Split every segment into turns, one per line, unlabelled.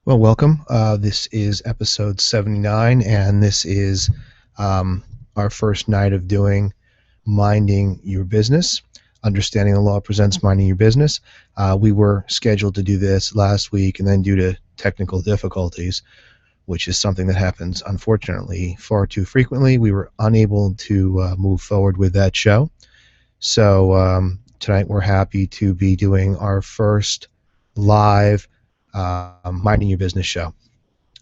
Well, welcome. This is episode 79, and this is um, our first night of doing Minding Your Business. Understanding the Law presents Minding Your Business. We were scheduled to do this last week, and then due to technical difficulties, which is something that happens, unfortunately, far too frequently, we were unable to move forward with that show. So tonight we're happy to be doing our first live Minding Your Business show.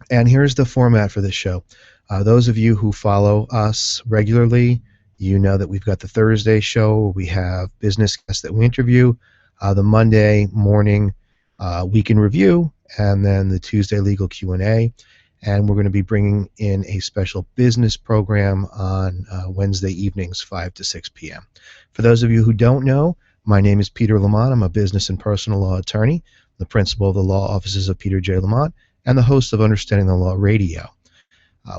And here's the format for this show. Those of you who follow us regularly, you know that we've got the Thursday show where we have business guests that we interview, the Monday morning week in review, and then the Tuesday legal Q&A. And we're going to be bringing in a special business program on Wednesday evenings, 5 to 6 p.m. For those of you who don't know, my name is Peter Lamont. I'm a business and personal law attorney, the principal of the law offices of Peter J. Lamont, and the host of Understanding the Law Radio.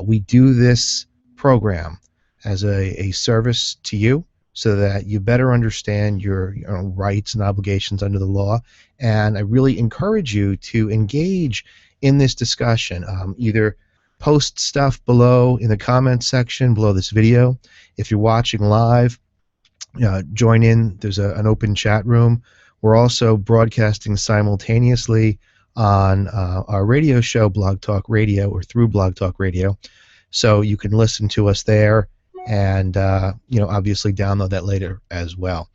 We do this program as a service to you so that you better understand your rights and obligations under the law. And I really encourage you to engage in this discussion. Either post stuff below in the comments section below this video. If you're watching live, join in. There's an open chat room. We're also broadcasting simultaneously on our radio show, Blog Talk Radio, or through Blog Talk Radio. So you can listen to us there and, obviously download that later as well.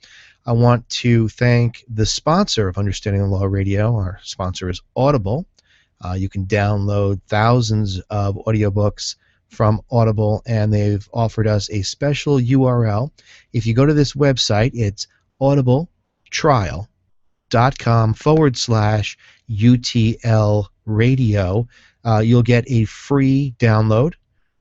I want to thank the sponsor of Understanding the Law Radio. Our sponsor is Audible. You can download thousands of audiobooks from Audible, and they've offered us a special URL. If you go to this website, it's audibletrial.com/UTLRadio. You'll get a free download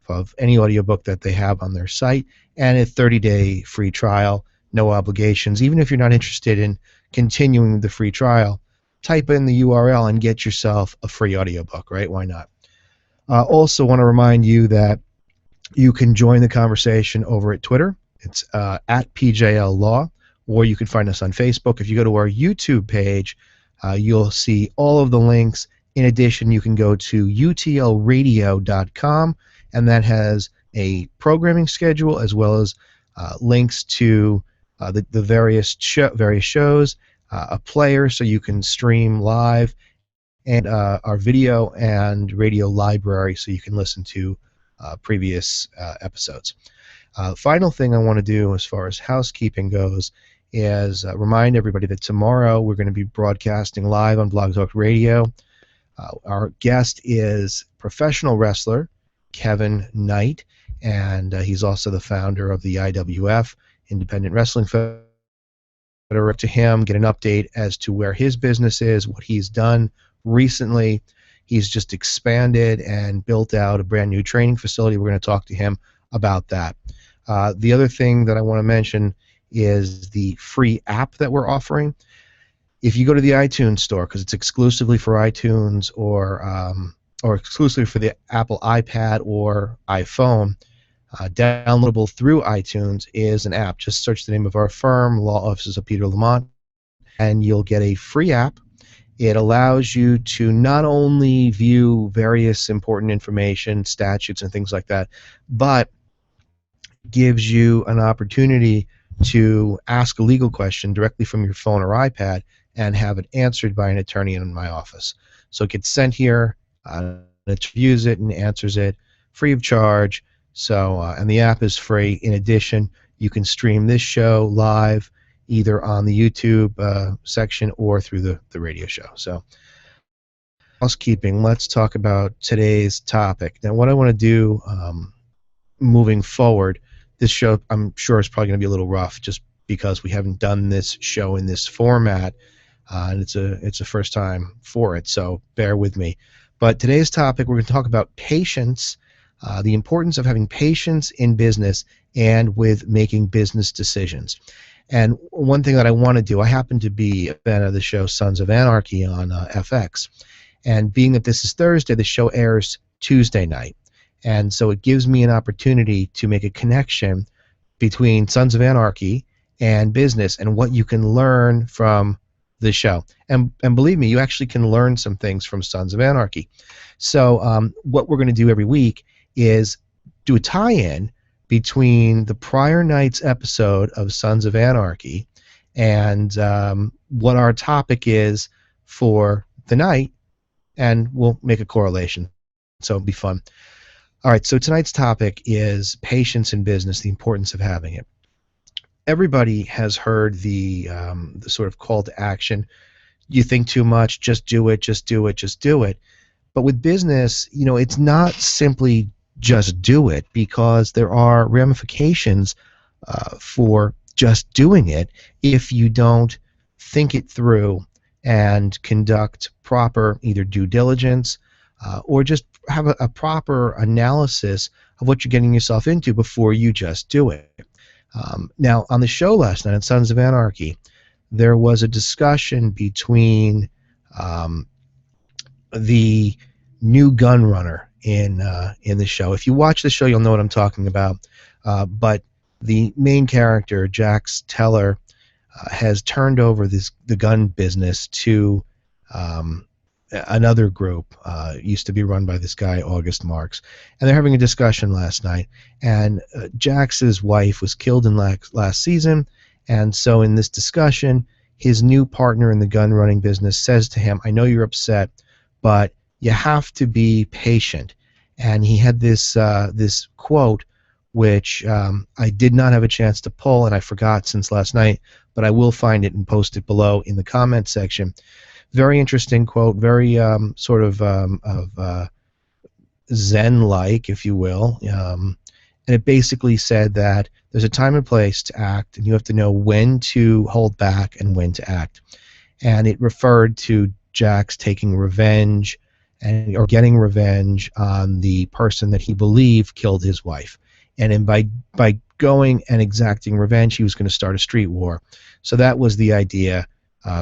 of any audiobook that they have on their site and a 30-day free trial, no obligations. Even if you're not interested in continuing the free trial, type in the URL and get yourself a free audiobook, right? Why not? Also want to remind you that you can join the conversation over at Twitter. It's at PJL Law, or you can find us on Facebook. If you go to our YouTube page, you'll see all of the links. In addition, you can go to UTLRadio.com, and that has a programming schedule as well as links to the various shows, a player so you can stream live, and our video and radio library so you can listen to previous episodes. Final thing I want to do as far as housekeeping goes is remind everybody that tomorrow we're going to be broadcasting live on Blog Talk Radio. Our guest is professional wrestler Kevin Knight, and he's also the founder of the IWF, Independent Wrestling Federation. To him, get an update as to where his business is, what he's done recently. He's just expanded and built out a brand new training facility. We're going to talk to him about that. The other thing that I want to mention is the free app that we're offering. If you go to the iTunes store, because it's exclusively for iTunes or exclusively for the Apple iPad or iPhone, downloadable through iTunes is an app. Just search the name of our firm, Law Offices of Peter Lamont, and you'll get a free app. It allows you to not only view various important information, statutes, and things like that, but gives you an opportunity to ask a legal question directly from your phone or iPad and have it answered by an attorney in my office. So it gets sent here, it reviews it and answers it free of charge. So, and the app is free. In addition, you can stream this show live either on the YouTube section or through the radio show. So, housekeeping, let's talk about today's topic. Now, what I want to do moving forward, this show I'm sure is probably going to be a little rough just because we haven't done this show in this format, and it's a first time for it, so bear with me. But today's topic, we're going to talk about patience, the importance of having patience in business and with making business decisions. And one thing that I want to do, I happen to be a fan of the show Sons of Anarchy on FX. And being that this is Thursday, the show airs Tuesday night. And so it gives me an opportunity to make a connection between Sons of Anarchy and business and what you can learn from the show. And believe me, you actually can learn some things from Sons of Anarchy. So what we're going to do every week is do a tie-in between the prior night's episode of Sons of Anarchy and what our topic is for the night, and we'll make a correlation. So it'll be fun. All right, so tonight's topic is patience in business, the importance of having it. Everybody has heard the sort of call to action. You think too much, just do it, just do it, just do it. But with business, it's not simply just do it, because there are ramifications for just doing it if you don't think it through and conduct proper either due diligence or just have a proper analysis of what you're getting yourself into before you just do it. Now, on the show last night on Sons of Anarchy, there was a discussion between the new gun runner in the show. If you watch the show, you'll know what I'm talking about. But the main character, Jax Teller, has turned over the gun business to another group. Used to be run by this guy, August Marks, and they're having a discussion last night. And Jax's wife was killed in last season, and so in this discussion, his new partner in the gun running business says to him, "I know you're upset, but you have to be patient." And he had this quote, which I did not have a chance to pull, and I forgot since last night, but I will find it and post it below in the comment section. Very interesting quote, very sort of Zen-like, if you will. And it basically said that there's a time and place to act, and you have to know when to hold back and when to act. And it referred to Jax taking revenge or getting revenge on the person that he believed killed his wife. And by going and exacting revenge, he was going to start a street war. So that was the idea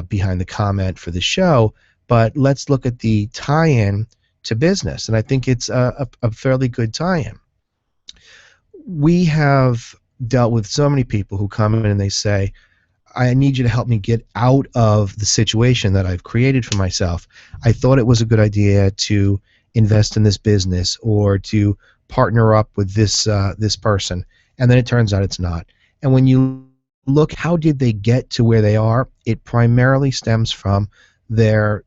behind the comment for the show. But let's look at the tie-in to business, and I think it's a fairly good tie-in. We have dealt with so many people who come in and they say, "I need you to help me get out of the situation that I've created for myself. I thought it was a good idea to invest in this business or to partner up with this person, and then it turns out it's not." And when you look, how did they get to where they are? It primarily stems from their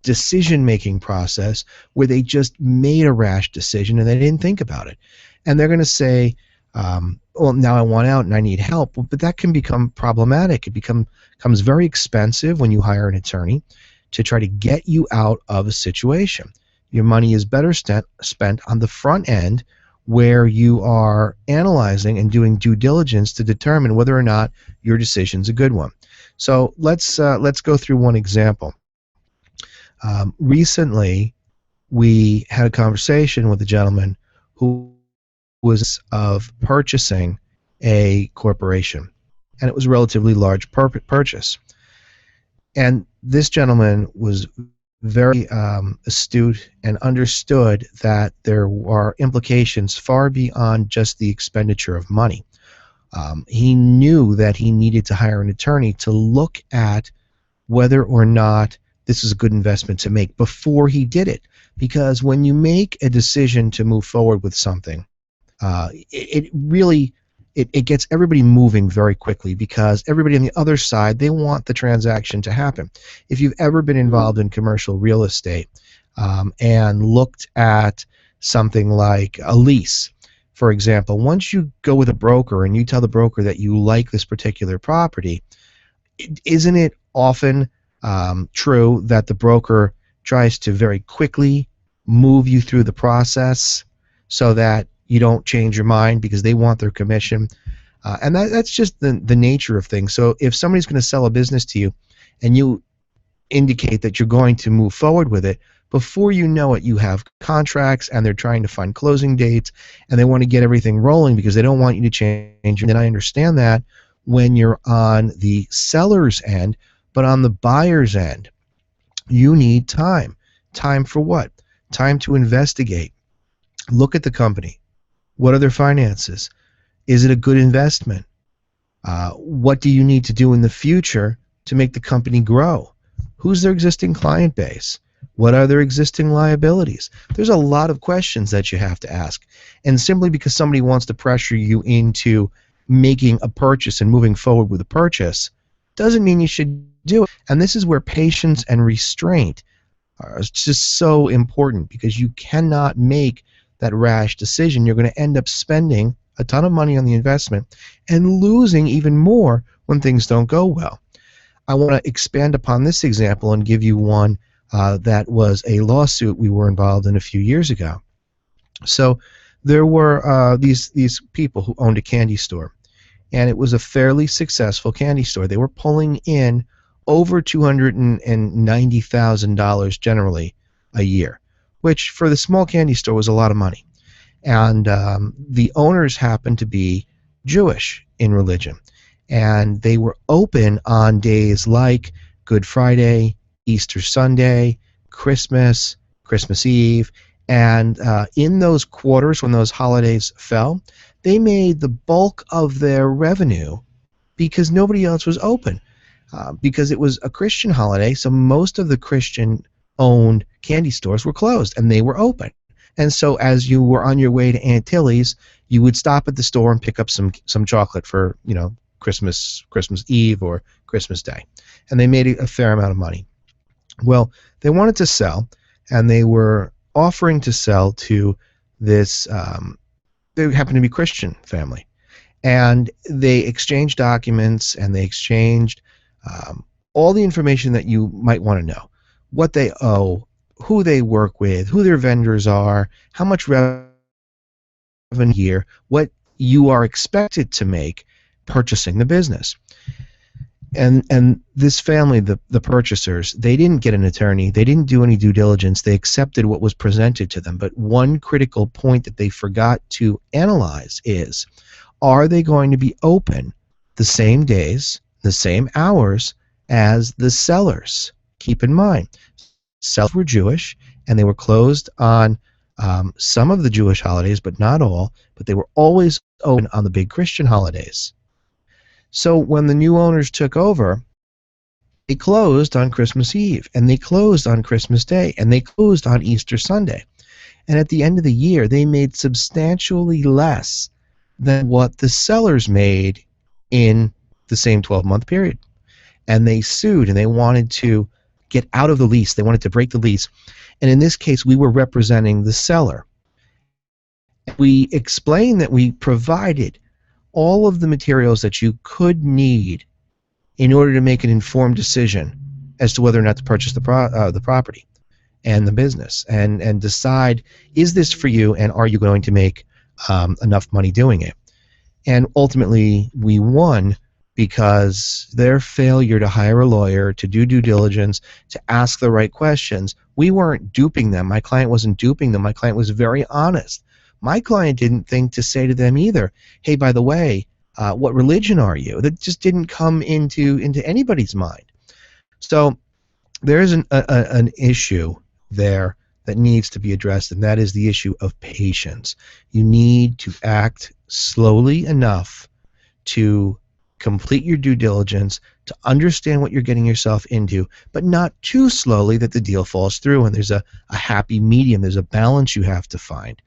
decision-making process, where they just made a rash decision and they didn't think about it. And they're going to say, well, now I want out and I need help. But that can become problematic. It becomes very expensive when you hire an attorney to try to get you out of a situation. Your money is better spent on the front end, where you are analyzing and doing due diligence to determine whether or not your decision's a good one. So let's go through one example. Recently, we had a conversation with a gentleman who was of purchasing a corporation, and it was a relatively large purchase. And this gentleman was very astute and understood that there are implications far beyond just the expenditure of money. He knew that he needed to hire an attorney to look at whether or not this is a good investment to make before he did it. Because when you make a decision to move forward with something, it really gets everybody moving very quickly, because everybody on the other side, they want the transaction to happen. If you've ever been involved in commercial real estate and looked at something like a lease, for example, once you go with a broker and you tell the broker that you like this particular property, isn't it often true that the broker tries to very quickly move you through the process so that you don't change your mind because they want their commission? And that's just the nature of things. So if somebody's going to sell a business to you and you indicate that you're going to move forward with it, before you know it, you have contracts and they're trying to find closing dates and they want to get everything rolling because they don't want you to change. And I understand that when you're on the seller's end, but on the buyer's end, you need time. Time for what? Time to investigate. Look at the company. What are their finances? Is it a good investment? What do you need to do in the future to make the company grow? Who's their existing client base? What are their existing liabilities? There's a lot of questions that you have to ask. And simply because somebody wants to pressure you into making a purchase and moving forward with a purchase doesn't mean you should do it. And this is where patience and restraint are just so important, because you cannot make that rash decision. You're going to end up spending a ton of money on the investment and losing even more when things don't go well. I want to expand upon this example and give you one that was a lawsuit we were involved in a few years ago. So there were these people who owned a candy store, and it was a fairly successful candy store. They were pulling in over $290,000 generally a year, which for the small candy store was a lot of money. And the owners happened to be Jewish in religion, and they were open on days like Good Friday, Easter Sunday, Christmas, Christmas Eve, and in those quarters when those holidays fell, they made the bulk of their revenue because nobody else was open. Because it was a Christian holiday, so most of the Christian-owned candy stores were closed, and they were open. And so as you were on your way to Aunt Tilly's, you would stop at the store and pick up some chocolate for, Christmas Eve or Christmas Day. And they made a fair amount of money. Well, they wanted to sell, and they were offering to sell to this, they happened to be Christian family. And they exchanged documents, and they exchanged all the information that you might want to know. What they owe, who they work with, who their vendors are, how much revenue a year, what you are expected to make purchasing the business. And this family, the purchasers, they didn't get an attorney. They didn't do any due diligence. They accepted what was presented to them. But one critical point that they forgot to analyze is, are they going to be open the same days, the same hours as the sellers? Keep in mind, sellers were Jewish, and they were closed on some of the Jewish holidays, but not all, but they were always open on the big Christian holidays. So when the new owners took over, they closed on Christmas Eve, and they closed on Christmas Day, and they closed on Easter Sunday. And at the end of the year, they made substantially less than what the sellers made in the same 12-month period. And they sued, and they wanted to get out of the lease. They wanted to break the lease. And in this case, we were representing the seller. We explained that we provided all of the materials that you could need in order to make an informed decision as to whether or not to purchase the property and the business, and decide, is this for you, and are you going to make enough money doing it? And ultimately, we won, because their failure to hire a lawyer, to do due diligence, to ask the right questions, we weren't duping them. My client wasn't duping them. My client was very honest. My client didn't think to say to them either, hey, by the way, what religion are you? That just didn't come into anybody's mind. So there is an issue there that needs to be addressed, and that is the issue of patience. You need to act slowly enough to complete your due diligence, to understand what you're getting yourself into, but not too slowly that the deal falls through, and there's a happy medium. There's a balance you have to find.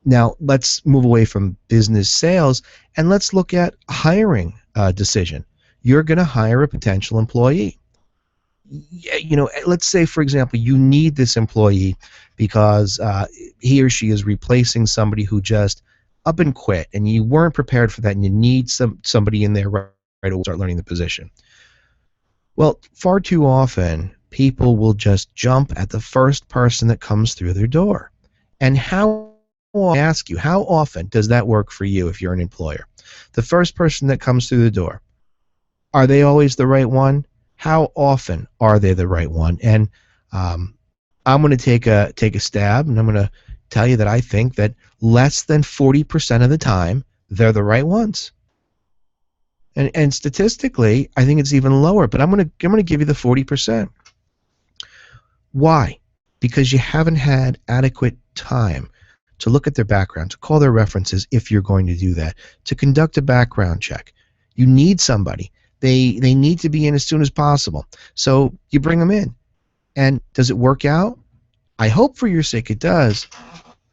Now, let's move away from business sales, and let's look at hiring decision. You're going to hire a potential employee. Let's say, for example, you need this employee because he or she is replacing somebody who just up and quit, and you weren't prepared for that, and you need somebody in there right away to start learning the position. Well, far too often, people will just jump at the first person that comes through their door. And I ask you, how often does that work for you if you're an employer? The first person that comes through the door, are they always the right one? How often are they the right one? And I'm going to take a stab, and I'm going to tell you that I think that less than 40% of the time, they're the right ones. And statistically, I think it's even lower, but I'm going to give you the 40%. Why? Because you haven't had adequate time to look at their background, to call their references if you're going to do that, to conduct a background check. You need somebody They need to be in as soon as possible. So you bring them in. And does it work out? I hope for your sake it does.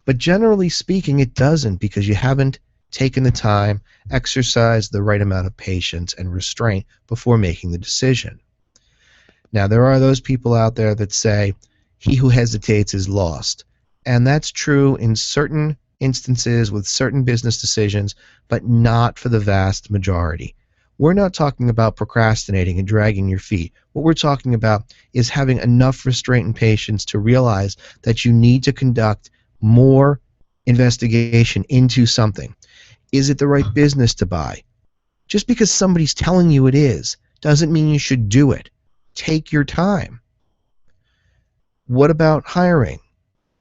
But generally speaking, it doesn't, because you haven't taken the time, exercised the right amount of patience and restraint before making the decision. Now, there are those people out there that say, he who hesitates is lost. And that's true in certain instances with certain business decisions, but not for the vast majority. We're not talking about procrastinating and dragging your feet. What we're talking about is having enough restraint and patience to realize that you need to conduct more investigation into something. Is it the right business to buy? Just because somebody's telling you it is doesn't mean you should do it. Take your time. What about hiring?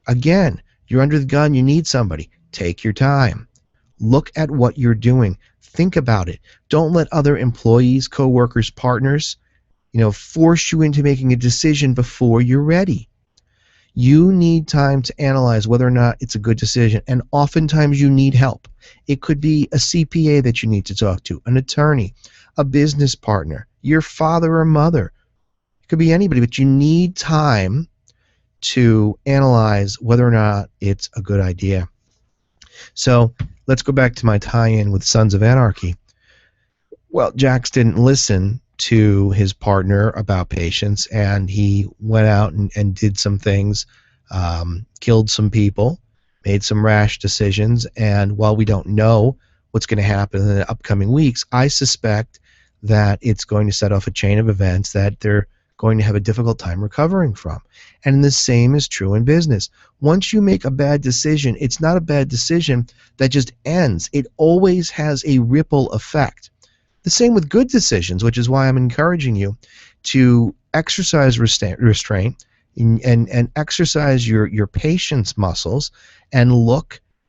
Again, you're under the gun, you need somebody. Take your time. Look at what you're doing. Think about it. Don't let other employees, coworkers, partners, force you into making a decision before you're ready. You need time to analyze whether or not it's a good decision, and oftentimes you need help. It could be a CPA that you need to talk to, an attorney, a business partner, your father or mother. It could be anybody, but you need time to analyze whether or not it's a good idea. So let's go back to my tie-in with Sons of Anarchy. Well, Jax didn't listen to his partner about patience, and he went out and did some things, killed some people, made some rash decisions, and while we don't know what's going to happen in the upcoming weeks, I suspect that it's going to set off a chain of events that they're going to have a difficult time recovering from. And the same is true in business. Once you make a bad decision, it's not a bad decision that just ends. It always has a ripple effect. The same with good decisions, which is why I'm encouraging you to exercise restraint and exercise your patience muscles and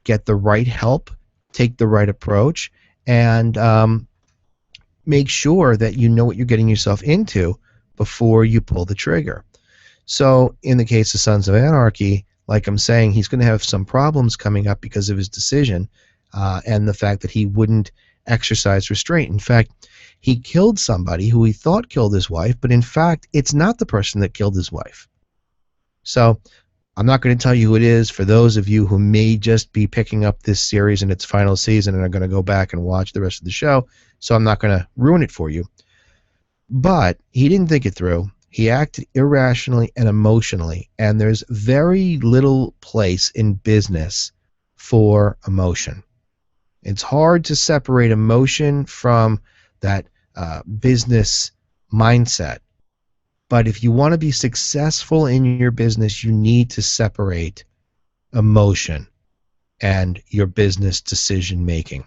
get the right help, take the right approach, and make sure that you know what you're getting yourself into before you pull the trigger. So in the case of Sons of Anarchy, like I'm saying, he's going to have some problems coming up because of his decision and the fact that he wouldn't exercise restraint. In fact, he killed somebody who he thought killed his wife, but in fact, it's not the person that killed his wife. So I'm not going to tell you who it is for those of you who may just be picking up this series in its final season and are going to go back and watch the rest of the show, so I'm not going to ruin it for you. But he didn't think it through. He acted irrationally and emotionally, and there's very little place in business for emotion. It's hard to separate emotion from that business mindset. But if you want to be successful in your business, you need to separate emotion and your business decision making.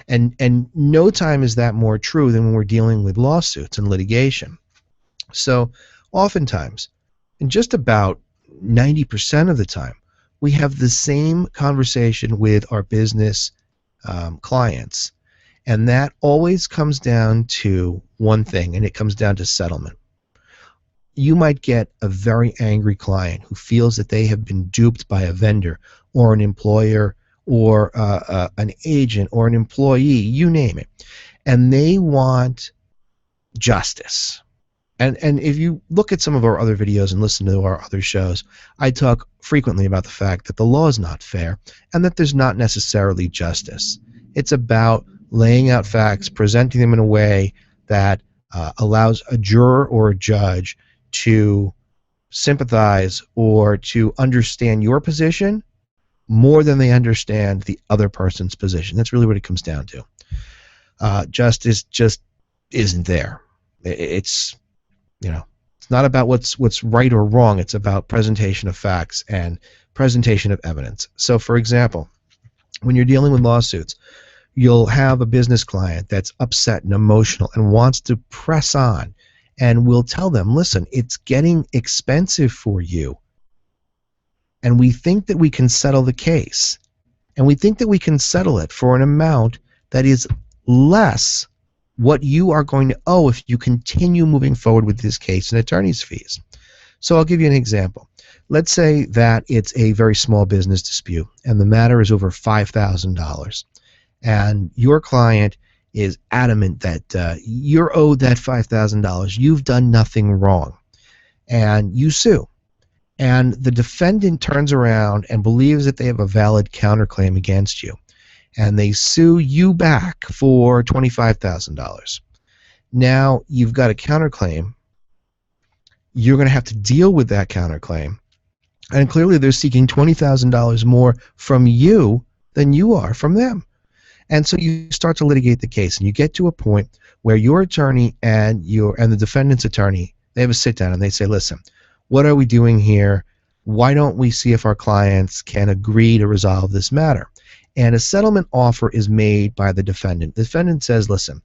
And no time is that more true than when we're dealing with lawsuits and litigation. So oftentimes, and just about 90% of the time, we have the same conversation with our business clients. And that always comes down to one thing, and it comes down to settlement. You might get a very angry client who feels that they have been duped by a vendor or an employer or an agent or an employee, you name it, and they want justice. And if you look at some of our other videos and listen to our other shows, I talk frequently about the fact that the law is not fair and that there's not necessarily justice. It's about laying out facts, presenting them in a way that allows a juror or a judge to sympathize or to understand your position more than they understand the other person's position. That's really what it comes down to. Justice just isn't there. It's not about what's right or wrong. It's about presentation of facts and presentation of evidence. So, for example, when you're dealing with lawsuits, you'll have a business client that's upset and emotional and wants to press on, and we'll tell them, listen, it's getting expensive for you, and we think that we can settle the case, and we think that we can settle it for an amount that is less what you are going to owe if you continue moving forward with this case and attorney's fees. So I'll give you an example. Let's say that it's a very small business dispute and the matter is over $5,000, and your client is adamant that you're owed that $5,000. You've done nothing wrong. And you sue. And the defendant turns around and believes that they have a valid counterclaim against you. And they sue you back for $25,000. Now you've got a counterclaim. You're going to have to deal with that counterclaim. And clearly they're seeking $20,000 more from you than you are from them. And so you start to litigate the case, and you get to a point where your attorney and the defendant's attorney, they have a sit down and they say, listen, what are we doing here? Why don't we see if our clients can agree to resolve this matter? And a settlement offer is made by the defendant. The defendant says, listen,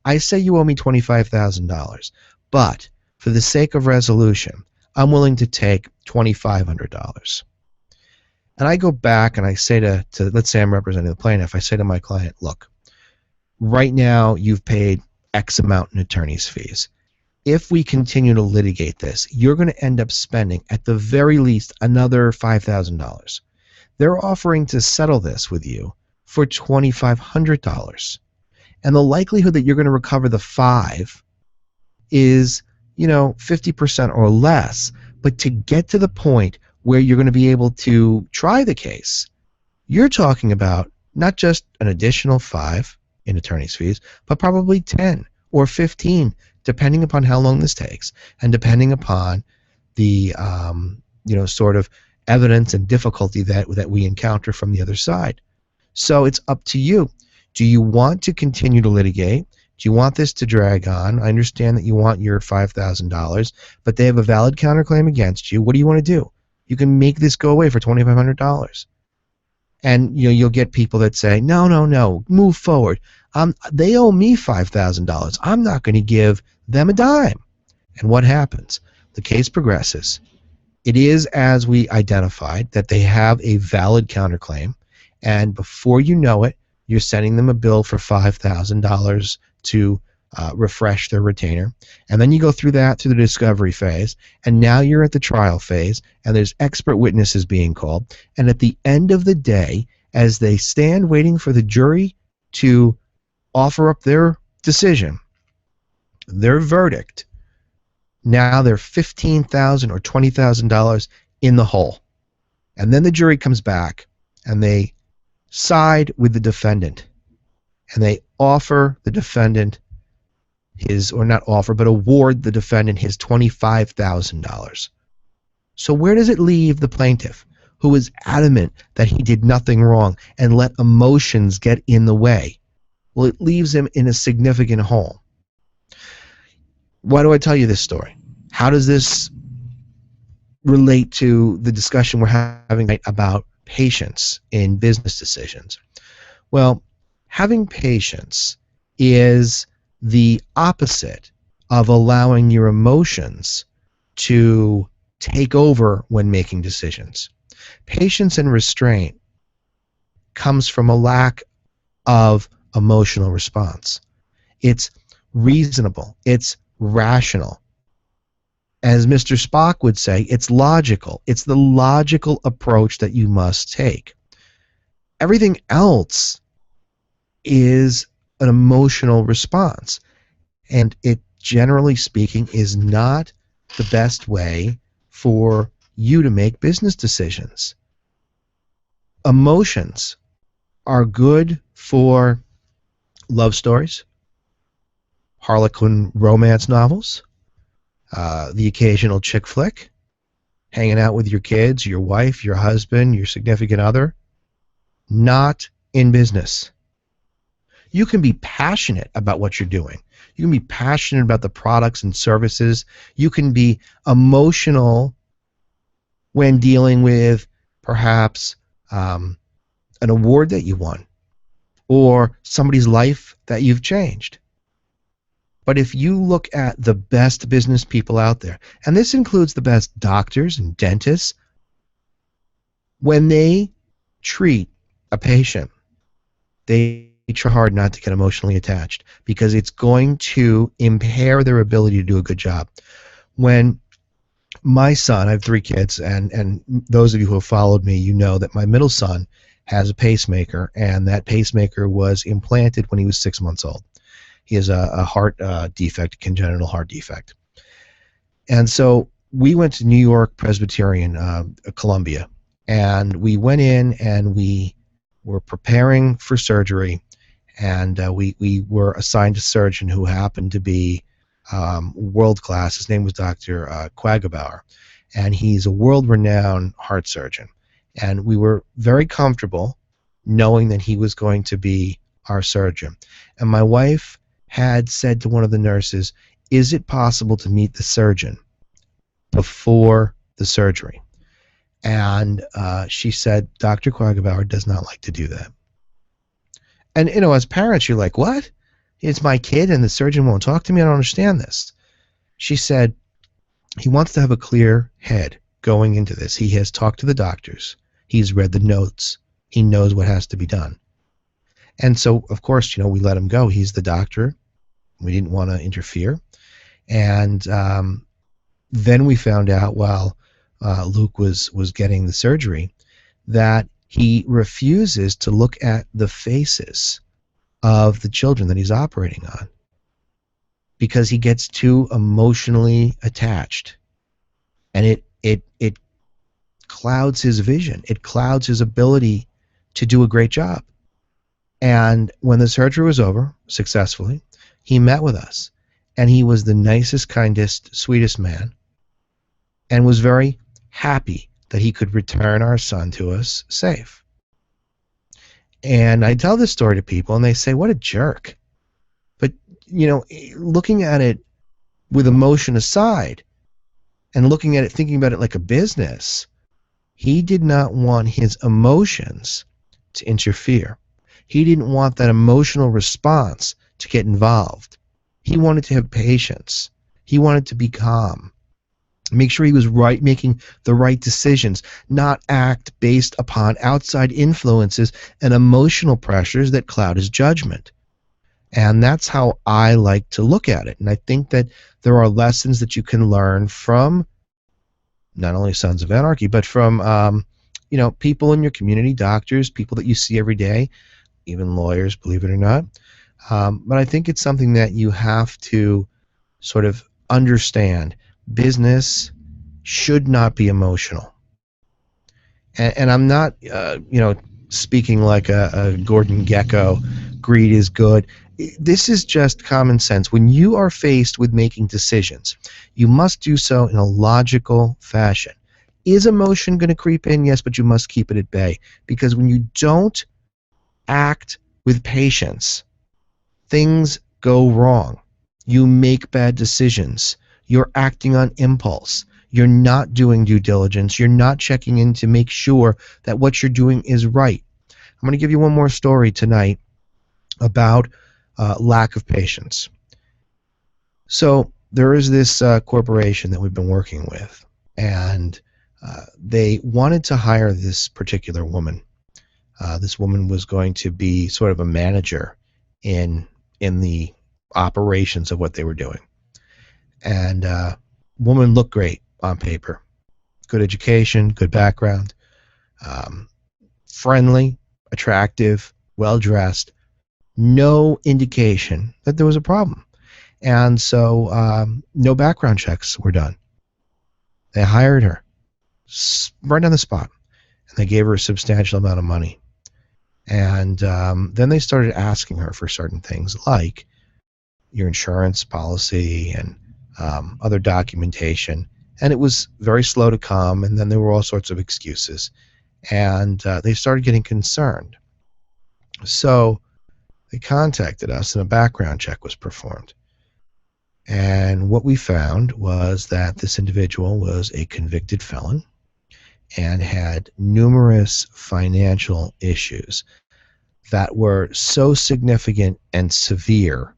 I say you owe me $25,000, but for the sake of resolution, I'm willing to take $2,500. And I go back and I say to let's say I'm representing the plaintiff, I say to my client, look, right now you've paid X amount in attorney's fees. If we continue to litigate this, you're going to end up spending at the very least another $5,000. They're offering to settle this with you for $2,500. And the likelihood that you're going to recover the $5 is, 50% or less. But to get to the point where you're going to be able to try the case, you're talking about not just an additional $5 in attorney's fees, but probably 10 or 15, depending upon how long this takes, and depending upon the sort of evidence and difficulty that we encounter from the other side. So it's up to you. Do you want to continue to litigate? Do you want this to drag on? I understand that you want your $5,000, but they have a valid counterclaim against you. What do you want to do? You can make this go away for $2,500. And you'll get people that say, no, move forward. They owe me $5,000. I'm not going to give them a dime. And what happens? The case progresses. It is as we identified, that they have a valid counterclaim, and before you know it, you're sending them a bill for $5,000 to refresh their retainer. And then you go through the discovery phase, and now you're at the trial phase, and there's expert witnesses being called. And at the end of the day, as they stand waiting for the jury to offer up their decision, their verdict, now they're $15,000 or $20,000 in the hole. And then the jury comes back and they side with the defendant, and they offer the defendant award the defendant his $25,000. So where does it leave the plaintiff, who is adamant that he did nothing wrong and let emotions get in the way? Well, it leaves him in a significant hole. Why do I tell you this story? How does this relate to the discussion we're having about patience in business decisions? Well, having patience is the opposite of allowing your emotions to take over when making decisions. Patience and restraint comes from a lack of emotional response. It's reasonable. It's rational. As Mr. Spock would say, it's logical. It's the logical approach that you must take. Everything else is an emotional response, and it, generally speaking, is not the best way for you to make business decisions. Emotions are good for love stories, Harlequin romance novels, the occasional chick flick, hanging out with your kids, your wife, your husband, your significant other. Not in business. You can be passionate about what you're doing. You can be passionate about the products and services. You can be emotional when dealing with perhaps an award that you won or somebody's life that you've changed. But if you look at the best business people out there, and this includes the best doctors and dentists, when they treat a patient, they try hard not to get emotionally attached, because it's going to impair their ability to do a good job. When my son, I have 3 kids, and those of you who have followed me, you know that my middle son has a pacemaker, and that pacemaker was implanted when he was 6 months old. He has a heart defect, congenital heart defect. And so we went to New York Presbyterian, Columbia, and we went in and we were preparing for surgery, and we were assigned a surgeon who happened to be world class. His name was Dr. Quagabauer, and he's a world renowned heart surgeon. And we were very comfortable knowing that he was going to be our surgeon. And my wife had said to one of the nurses, "Is it possible to meet the surgeon before the surgery?" And she said, "Dr. Quagabauer does not like to do that." And, as parents, you're like, "What? It's my kid and the surgeon won't talk to me? I don't understand this." She said, "He wants to have a clear head going into this. He has talked to the doctors. He's read the notes. He knows what has to be done." And so, of course, we let him go. He's the doctor. We didn't want to interfere. And then we found out while Luke was getting the surgery that he refuses to look at the faces of the children that he's operating on because he gets too emotionally attached, and it clouds his vision. It clouds his ability to do a great job. And when the surgery was over successfully, he met with us, and he was the nicest, kindest, sweetest man, and was very happy that he could return our son to us safe. And I tell this story to people, and they say, "What a jerk." But, looking at it with emotion aside and looking at it, thinking about it like a business, he did not want his emotions to interfere. He didn't want that emotional response to get involved. He wanted to have patience. He wanted to be calm. Make sure he was right, making the right decisions, not act based upon outside influences and emotional pressures that cloud his judgment. And that's how I like to look at it. And I think that there are lessons that you can learn from not only Sons of Anarchy, but from people in your community, doctors, people that you see every day, even lawyers, believe it or not. But I think it's something that you have to sort of understand. Business should not be emotional. And I'm not, speaking like a Gordon Gekko, greed is good. This is just common sense. When you are faced with making decisions, you must do so in a logical fashion. Is emotion going to creep in? Yes, but you must keep it at bay. Because when you don't act with patience, things go wrong. You make bad decisions. You're acting on impulse. You're not doing due diligence. You're not checking in to make sure that what you're doing is right. I'm going to give you one more story tonight about lack of patience. So there is this corporation that we've been working with, and they wanted to hire this particular woman. This woman was going to be sort of a manager in the operations of what they were doing. And woman looked great on paper. Good education, good background, friendly, attractive, well-dressed. No indication that there was a problem. And so no background checks were done. They hired her right on the spot, and they gave her a substantial amount of money. And then they started asking her for certain things like your insurance policy and other documentation. And it was very slow to come, and then there were all sorts of excuses. And they started getting concerned. So they contacted us, and a background check was performed. And what we found was that this individual was a convicted felon and had numerous financial issues that were so significant and severe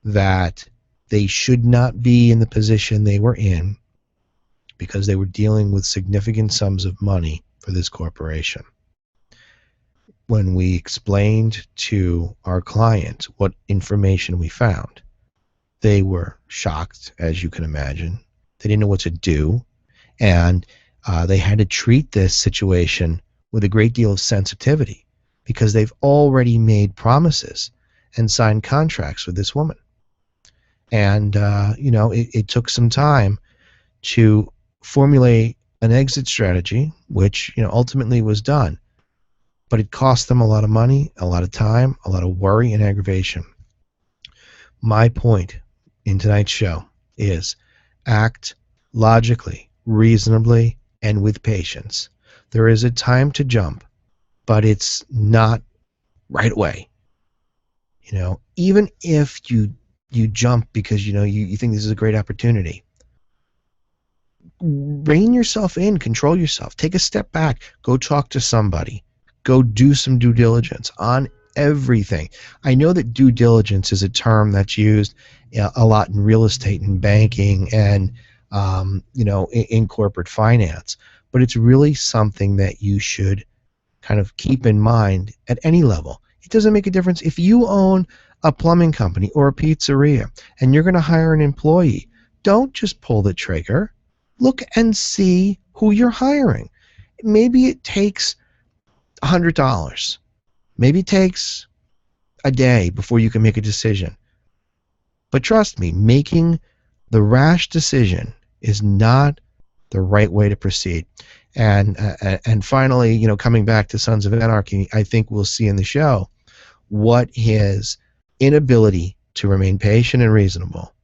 that they should not be in the position they were in because they were dealing with significant sums of money for this corporation. When we explained to our client what information we found, they were shocked, as you can imagine. They didn't know what to do, and they had to treat this situation with a great deal of sensitivity because they've already made promises. and signed contracts with this woman. And it took some time to formulate an exit strategy, which ultimately was done. But it cost them a lot of money, a lot of time, a lot of worry and aggravation. My point in tonight's show is act logically, reasonably, and with patience. There is a time to jump, but it's not right away. Even if you jump because you think this is a great opportunity, rein yourself in, control yourself, take a step back, go talk to somebody, go do some due diligence on everything. I know that due diligence is a term that's used a lot in real estate and banking and in corporate finance, but it's really something that you should kind of keep in mind at any level. It doesn't make a difference if you own a plumbing company or a pizzeria and you're going to hire an employee. Don't just pull the trigger. Look and see who you're hiring. Maybe it takes $100. Maybe it takes a day before you can make a decision. But trust me, making the rash decision is not the right way to proceed. And finally, coming back to Sons of Anarchy, I think we'll see in the show what his inability to remain patient and reasonable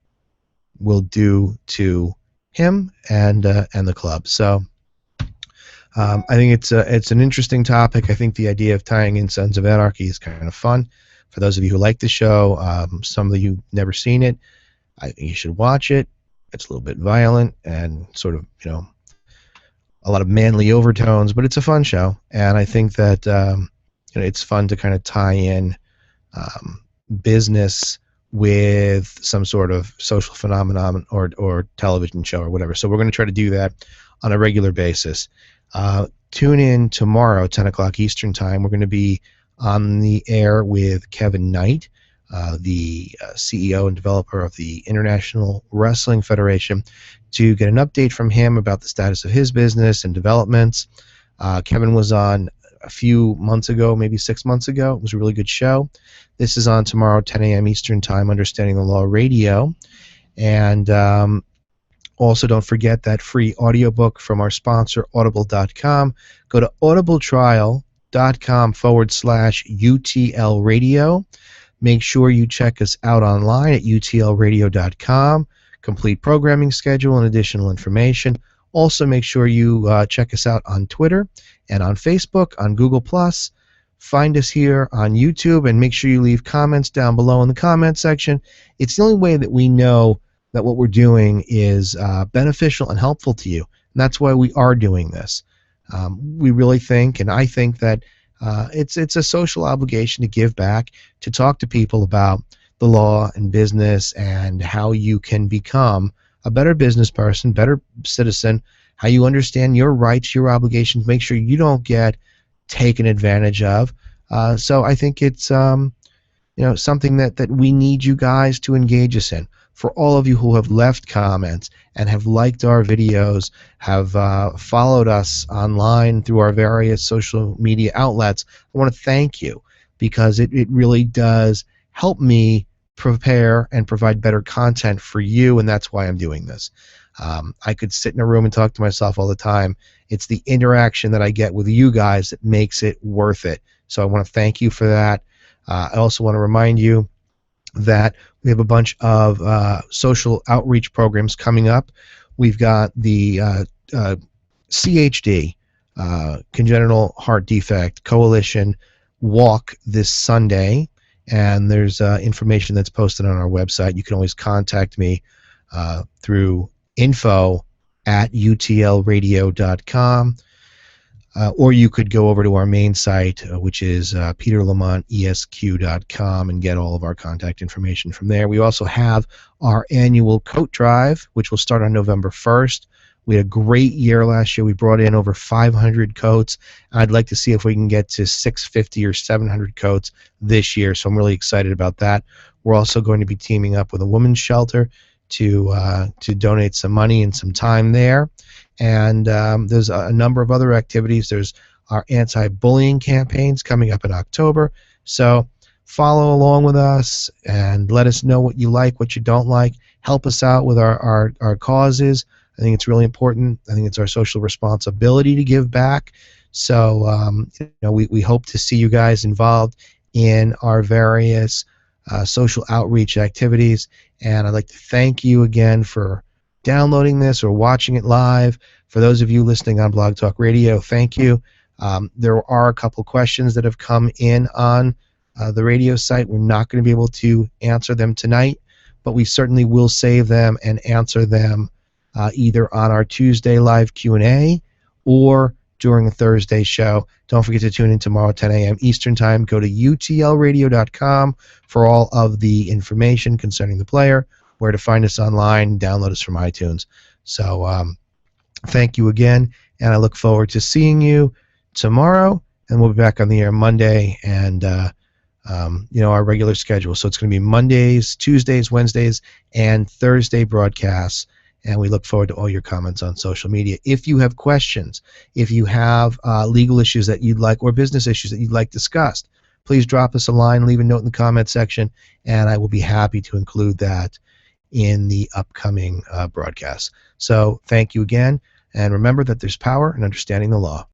will do to him and the club. So I think it's an interesting topic. I think the idea of tying in Sons of Anarchy is kind of fun. For those of you who like the show, some of you never seen it, I think you should watch it. It's a little bit violent and sort of a lot of manly overtones, but it's a fun show, and I think that it's fun to kind of tie in business with some sort of social phenomenon or television show or whatever. So we're going to try to do that on a regular basis. Tune in tomorrow, 10 o'clock Eastern Time. We're going to be on the air with Kevin Knight, the CEO and developer of the International Wrestling Federation, to get an update from him about the status of his business and developments. Kevin was on a few months ago, maybe 6 months ago. It was a really good show. This is on tomorrow, 10 a.m. Eastern Time, Understanding the Law Radio. And also, don't forget that free audiobook from our sponsor, Audible.com. Go to audibletrial.com/UTLRadio. Make sure you check us out online at UTLRadio.com. Complete programming schedule and additional information. Also, make sure you check us out on Twitter and on Facebook, on Google+. Find us here on YouTube, and make sure you leave comments down below in the comment section. It's the only way that we know that what we're doing is beneficial and helpful to you. And that's why we are doing this. We really think, and I think that it's a social obligation to give back, to talk to people about the law and business and how you can become a better business person, better citizen, how you understand your rights, your obligations, make sure you don't get taken advantage of. So I think it's something that we need you guys to engage us in. For all of you who have left comments and have liked our videos, have followed us online through our various social media outlets, I want to thank you, because it really does help me prepare and provide better content for you, and that's why I'm doing this. I could sit in a room and talk to myself all the time. It's the interaction that I get with you guys that makes it worth it. So I want to thank you for that. I also want to remind you that we have a bunch of social outreach programs coming up. We've got the CHD, Congenital Heart Defect Coalition walk this Sunday, and there's information that's posted on our website. You can always contact me through info@utlradio.com, or you could go over to our main site, which is peterlamontesq.com, and get all of our contact information from there. We also have our annual coat drive, which will start on November 1st. We had a great year last year. We brought in over 500 coats. I'd like to see if we can get to 650 or 700 coats this year, so I'm really excited about that. We're also going to be teaming up with a women's shelter to donate some money and some time there. And there's a number of other activities. There's our anti-bullying campaigns coming up in October. So follow along with us and let us know what you like, what you don't like. Help us out with our causes. I think it's really important. I think it's our social responsibility to give back. So we hope to see you guys involved in our various social outreach activities. And I'd like to thank you again for downloading this or watching it live. For those of you listening on Blog Talk Radio, thank you. There are a couple questions that have come in on the radio site. We're not going to be able to answer them tonight, but we certainly will save them and answer them either on our Tuesday live Q&A or during a Thursday show. Don't forget to tune in tomorrow at 10 a.m. Eastern Time. Go to utlradio.com for all of the information concerning the player, where to find us online, download us from iTunes. So thank you again, and I look forward to seeing you tomorrow, and we'll be back on the air Monday and our regular schedule. So it's going to be Mondays, Tuesdays, Wednesdays, and Thursday broadcasts. And we look forward to all your comments on social media. If you have questions, if you have legal issues that you'd like or business issues that you'd like discussed, please drop us a line, leave a note in the comment section, and I will be happy to include that in the upcoming broadcasts. So thank you again, and remember that there's power in understanding the law.